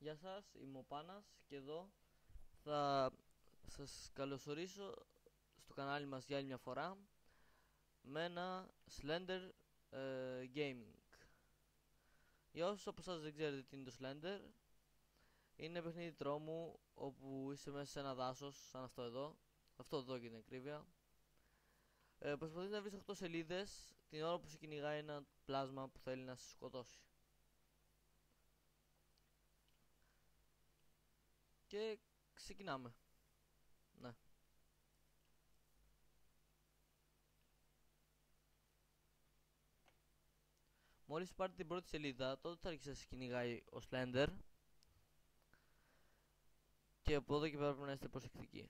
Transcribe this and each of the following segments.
Γεια σας, είμαι ο Πάνας και εδώ θα σας καλωσορίσω στο κανάλι μας για άλλη μια φορά με ένα Slender Gaming. Για όσους από εσάς δεν ξέρετε τι είναι το Slender, είναι παιχνίδι τρόμου όπου είσαι μέσα σε ένα δάσος σαν αυτό εδώ, αυτό εδώ για την ακρίβεια. Προσπαθείς να βρεις 8 σελίδες την ώρα που σε κυνηγάει ένα πλάσμα που θέλει να σε σκοτώσει. Και ξεκινάμε. Ναι. Μόλις πάρετε την πρώτη σελίδα, τότε θα αρχίσει να σας κυνηγάει ο Slender. Και από εδώ και πέρα πρέπει να είστε προσεκτικοί.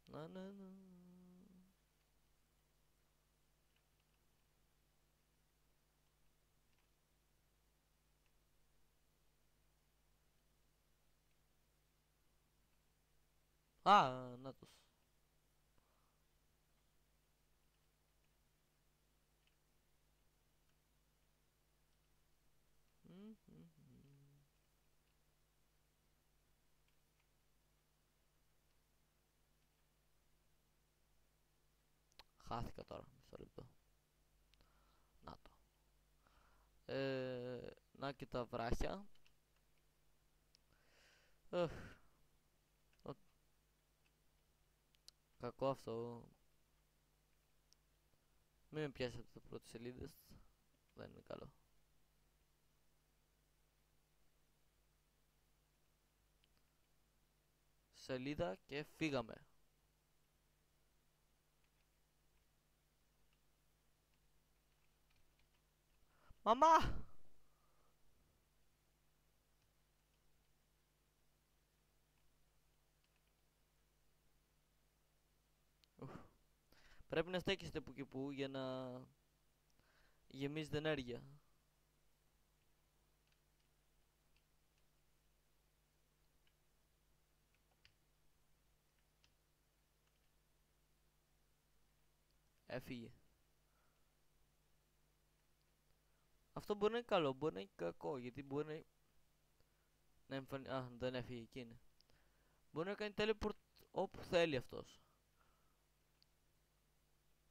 Να, να, να. Α, νάτος. Χάθηκα τώρα, μισό λεπτό. Να το. Να και τα βράχια. Εχ, κακό αυτό. Μην με πιάσει από τις πρώτες σελίδες. Δεν είναι καλό. Σελίδα και φύγαμε. Μαμά! Ουφ. Πρέπει να στέκεστε που και που για να γεμίζετε ενέργεια. Έφυγε. Αυτό μπορεί να είναι καλό, μπορεί να είναι κακό, γιατί μπορεί να εμφανίσει. Α, δεν έφυγε, εκεί είναι. Μπορεί να κάνει teleport όπου θέλει αυτός.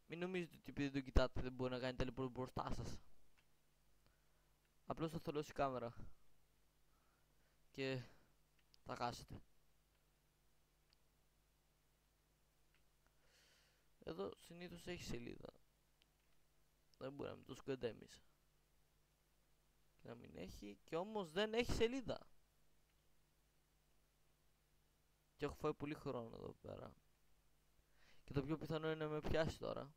Μην νομίζετε ότι επειδή τον κοιτάτε δεν μπορεί να κάνει teleport μπροστά σας. Απλώς θα θολώσει η κάμερα και θα χάσετε. Εδώ συνήθως έχει σελίδα. Δεν μπορεί να μην το σκοντέμεις. Και να μην έχει, και όμως δεν έχει σελίδα. Και έχω φάει πολύ χρόνο εδώ πέρα. Και το πιο πιθανό είναι να με πιάσει τώρα.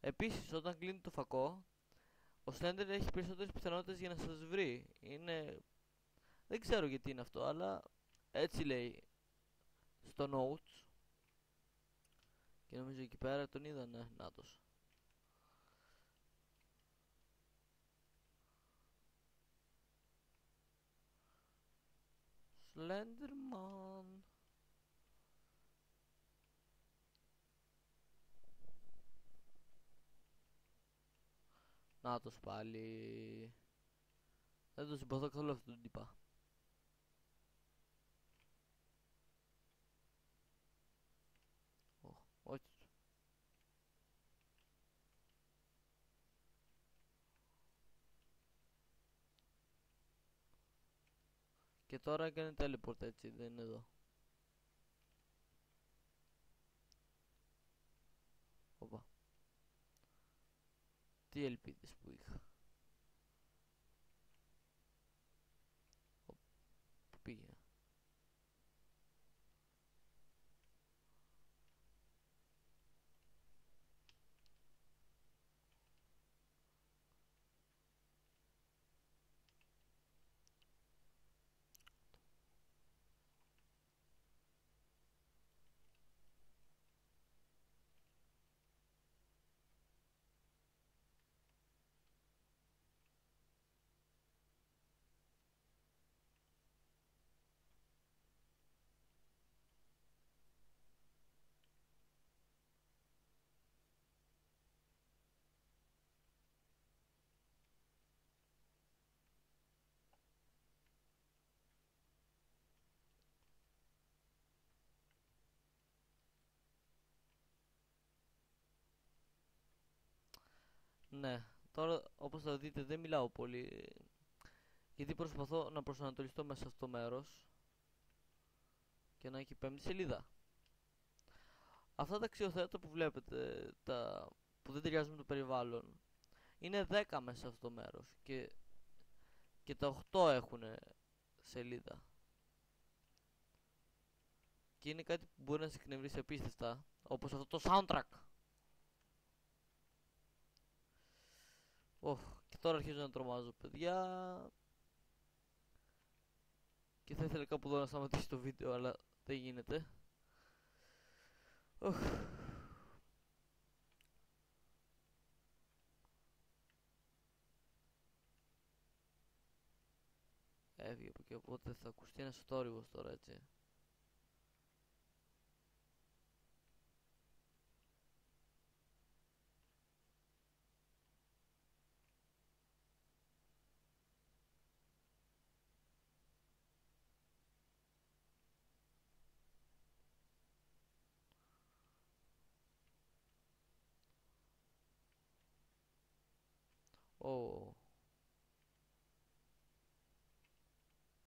Επίσης, όταν κλείνει το φακό, ο Slender έχει περισσότερες πιθανότητες για να σας βρει. Είναι... Δεν ξέρω γιατί είναι αυτό, αλλά έτσι λέει στο notes. Και νομίζω εκεί πέρα τον είδα, ναι, νάτος. Slenderman. Νάτος πάλι. Δεν το συμπαθώ καθόλου αυτόν τον τύπα. Όχι. Και τώρα έκανε teleport, έτσι, δεν είναι εδώ. Οπα. Τι ελπίδες που είχα. Πού πήγε. Ναι, τώρα όπως θα δείτε δεν μιλάω πολύ γιατί προσπαθώ να προσανατολιστώ μέσα σε αυτό το μέρος και να έχει πέμπτη σελίδα. Αυτά τα αξιοθέατα που βλέπετε, τα που δεν ταιριάζουν με το περιβάλλον, είναι 10 μέσα σε αυτό το μέρος και τα 8 έχουν σελίδα. Και είναι κάτι που μπορεί να σε εκνευρίσει απίστευτα, όπως αυτό το soundtrack. Οχ, και τώρα αρχίζω να τρομάζω, παιδιά. Και θα ήθελα κάπου εδώ να σταματήσει το βίντεο, αλλά δεν γίνεται. Οχ. Έφυγε από εκεί, οπότε θα ακουστεί ένας θόρυβος τώρα, έτσι. Ω,